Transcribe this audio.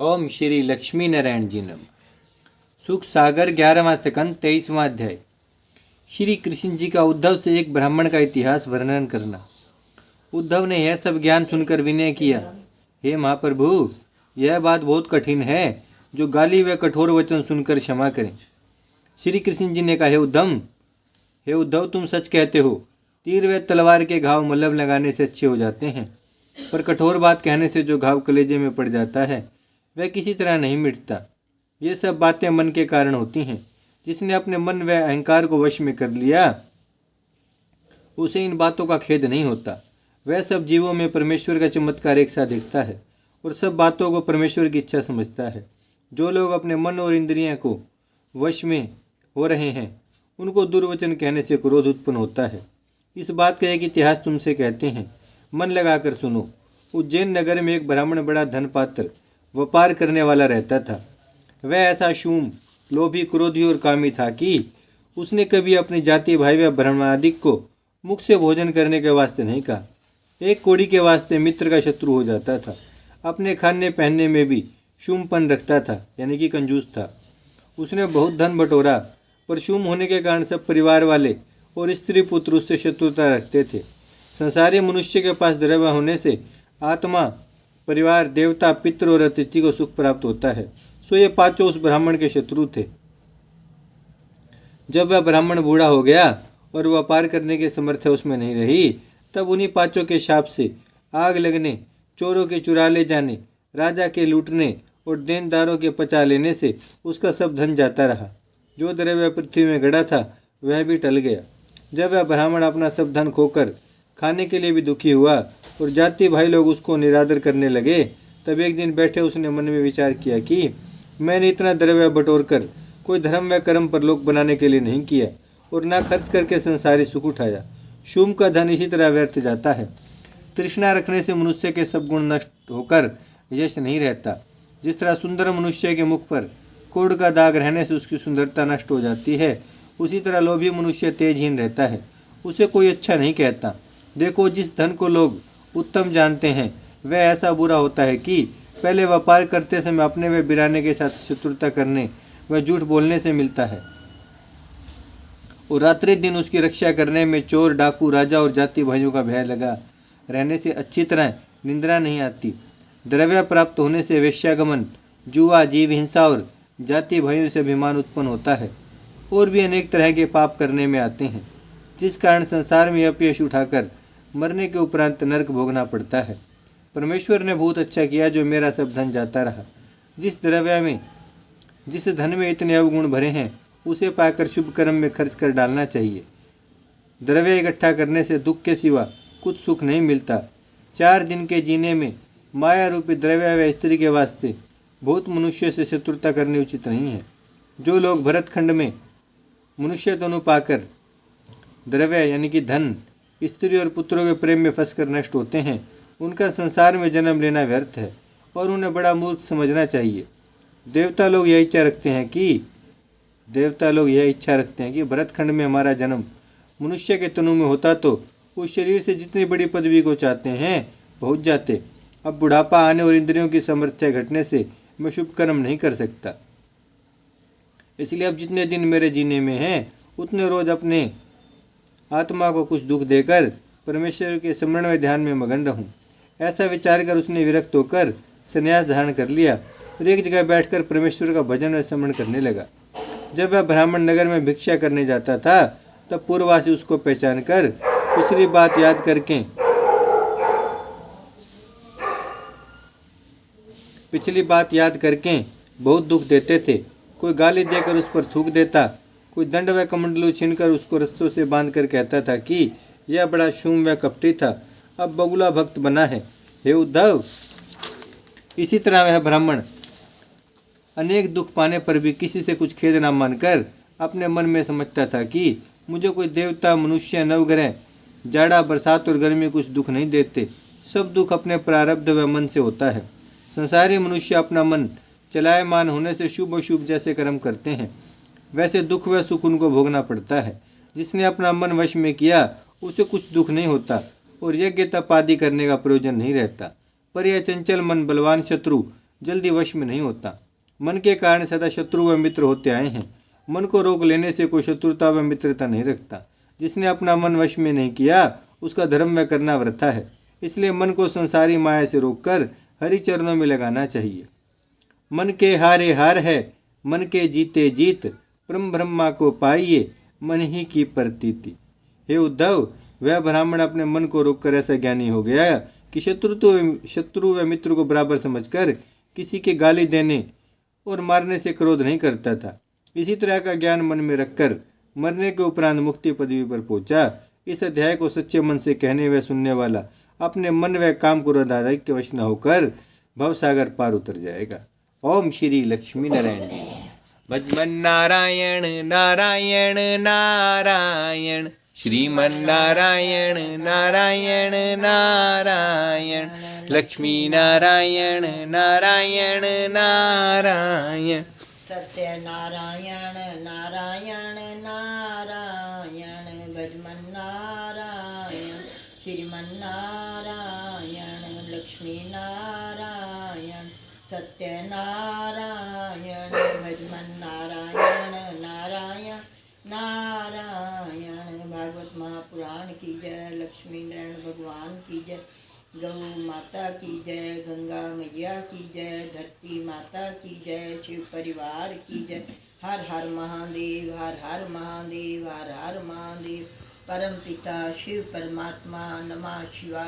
ओम श्री लक्ष्मी नारायण जी नमः। सुख सागर 11वां स्कंद 23वां अध्याय। श्री कृष्ण जी का उद्धव से एक ब्राह्मण का इतिहास वर्णन करना। उद्धव ने यह सब ज्ञान सुनकर विनय किया, हे महाप्रभु, यह बात बहुत कठिन है, जो गाली व कठोर वचन सुनकर क्षमा करें। श्री कृष्ण जी ने कहा, हे उद्धव, तुम सच कहते हो। तीर व तलवार के घाव मलहम लगाने से अच्छे हो जाते हैं, पर कठोर बात कहने से जो घाव कलेजे में पड़ जाता है वह किसी तरह नहीं मिटता। ये सब बातें मन के कारण होती हैं। जिसने अपने मन व अहंकार को वश में कर लिया उसे इन बातों का खेद नहीं होता। वह सब जीवों में परमेश्वर का चमत्कार एक साथ देखता है और सब बातों को परमेश्वर की इच्छा समझता है। जो लोग अपने मन और इंद्रियों को वश में हो रहे हैं उनको दुर्वचन कहने से क्रोध उत्पन्न होता है। इस बात का एक इतिहास तुमसे कहते हैं, मन लगाकर सुनो। उज्जैन नगर में एक ब्राह्मण बड़ा धनपात्र व्यापार करने वाला रहता था। वह ऐसा शूम, लोभी, क्रोधी और कामी था कि उसने कभी अपनी जाति भाई व ब्राह्मणादिक को मुख से भोजन करने के वास्ते नहीं कहा। एक कौड़ी के वास्ते मित्र का शत्रु हो जाता था। अपने खाने पहनने में भी शूमपन रखता था, यानी कि कंजूस था। उसने बहुत धन बटोरा, पर शूम होने के कारण सब परिवार वाले और स्त्री पुत्र उससे शत्रुता रखते थे। संसारी मनुष्य के पास द्रव्य होने से आत्मा, परिवार, देवता, पितृ और अतिथि को सुख प्राप्त होता है। सो ये पांचों उस ब्राह्मण के शत्रु थे। जब वह ब्राह्मण बूढ़ा हो गया और व्यापार करने की समर्थ उसमें नहीं रही, तब उन्हीं पांचों के शाप से आग लगने, चोरों के चुरा ले जाने, राजा के लूटने और देनदारों के पचा लेने से उसका सब धन जाता रहा। जो द्रव्य पृथ्वी में गड़ा था वह भी टल गया। जब वह ब्राह्मण अपना सब धन खोकर खाने के लिए भी दुखी हुआ और जाति भाई लोग उसको निरादर करने लगे, तब एक दिन बैठे उसने मन में विचार किया कि मैंने इतना द्रव्य बटोर कर कोई धर्म व कर्म पर लोक बनाने के लिए नहीं किया और ना खर्च करके संसारी सुख उठाया। शूम का धन इसी तरह व्यर्थ जाता है। तृष्णा रखने से मनुष्य के सब गुण नष्ट होकर यश नहीं रहता। जिस तरह सुंदर मनुष्य के मुख पर कोढ़ का दाग रहने से उसकी सुंदरता नष्ट हो जाती है, उसी तरह लोभी मनुष्य तेजहीन रहता है, उसे कोई अच्छा नहीं कहता। देखो, जिस धन को लोग उत्तम जानते हैं वह ऐसा बुरा होता है कि पहले व्यापार करते समय अपने व बिराने के साथ शत्रुता करने व झूठ बोलने से मिलता है और रात्रि दिन उसकी रक्षा करने में चोर, डाकू, राजा और जाति भाइयों का भय लगा रहने से अच्छी तरह निंद्रा नहीं आती। द्रव्य प्राप्त होने से वेश्यागमन, जुआ, जीव हिंसा और जाति भाइयों से अभिमान उत्पन्न होता है और भी अनेक तरह के पाप करने में आते हैं, जिस कारण संसार में अपयश उठाकर मरने के उपरांत नरक भोगना पड़ता है। परमेश्वर ने बहुत अच्छा किया जो मेरा सब धन जाता रहा। जिस धन में इतने अवगुण भरे हैं उसे पाकर शुभ कर्म में खर्च कर डालना चाहिए। द्रव्य इकट्ठा करने से दुख के सिवा कुछ सुख नहीं मिलता। 4 दिन के जीने में माया रूपी द्रव्य व स्त्री के वास्ते बहुत मनुष्य से शत्रुता करनी उचित नहीं है। जो लोग भरतखंड में मनुष्य तनु पाकर द्रव्य यानी कि धन, स्त्री और पुत्रों के प्रेम में फंसकर नष्ट होते हैं, उनका संसार में जन्म लेना व्यर्थ है और उन्हें बड़ा मूर्ख समझना चाहिए। देवता लोग यह इच्छा रखते हैं कि भरतखंड में हमारा जन्म मनुष्य के तनु में होता तो उस शरीर से जितनी बड़ी पदवी को चाहते हैं पहुँच जाते। अब बुढ़ापा आने और इंद्रियों की सामर्थ्य घटने से मैं शुभ कर्म नहीं कर सकता। इसलिए अब जितने दिन मेरे जीने में हैं उतने रोज अपने आत्मा को कुछ दुख देकर परमेश्वर के स्मरण व ध्यान में मगन रहूं। ऐसा विचार कर उसने विरक्त होकर संन्यास धारण कर लिया और एक जगह बैठकर परमेश्वर का भजन व स्मरण करने लगा। जब वह ब्राह्मण नगर में भिक्षा करने जाता था तब पूर्ववासी उसको पहचान कर पिछली बात याद करके बहुत दुख देते थे। कोई गाली देकर उस पर थूक देता, कोई दंड व कमंडलू छीनकर उसको रस्सों से बांधकर कहता था कि यह बड़ा शूम व कपटी था, अब बगुला भक्त बना है। हे उद्धव, इसी तरह वह ब्राह्मण अनेक दुख पाने पर भी किसी से कुछ खेद न मानकर अपने मन में समझता था कि मुझे कोई देवता, मनुष्य, नवग्रह, जाड़ा, बरसात और गर्मी कुछ दुख नहीं देते। सब दुख अपने प्रारब्ध व मन से होता है। संसारी मनुष्य अपना मन चलायमान होने से शुभ अशुभ जैसे कर्म करते हैं, वैसे दुख व सुख उनको भोगना पड़ता है। जिसने अपना मन वश में किया उसे कुछ दुख नहीं होता और यज्ञ तप आदि करने का प्रयोजन नहीं रहता। पर यह चंचल मन बलवान शत्रु जल्दी वश में नहीं होता। मन के कारण सदा शत्रु व मित्र होते आए हैं। मन को रोक लेने से कोई शत्रुता व मित्रता नहीं रखता। जिसने अपना मन वश में नहीं किया उसका धर्म व करना वृथा है। इसलिए मन को संसारी माया से रोककर हरि चरणों में लगाना चाहिए। मन के हारे हार है, मन के जीते जीत, परम ब्रह्मा को पाइए, मन ही की प्रतीति। हे उद्धव, वह ब्राह्मण अपने मन को रोककर ऐसा ज्ञानी हो गया कि शत्रु व मित्र को बराबर समझकर किसी के गाली देने और मारने से क्रोध नहीं करता था। इसी तरह का ज्ञान मन में रखकर मरने के उपरांत मुक्ति पदवी पर पहुंचा। इस अध्याय को सच्चे मन से कहने व सुनने वाला अपने मन व काम को राधारहित के वश न होकर भवसागर पार उतर जाएगा। ओम श्री लक्ष्मी नारायण। भजमन नारायण नारायण नारायण, श्रीमन नारायण नारायण नारायण, लक्ष्मी नारायण नारायण नारायण, सत्य नारायण नारायण नारायण, भजमन नारायण श्रीमन नारायण, लक्ष्मी नारायण, सत्य नारायण, भजमन नारायण नारायण नारायण। भागवत महापुराण की जय, लक्ष्मी नारायण भगवान की जय, गौ माता की जय, गंगा मैया की जय, धरती माता की जय, शिव परिवार की जय। हर हर महादेव, हर हर महादेव, हर हर महादेव। परम पिता शिव परमात्मा, नमः शिवाय।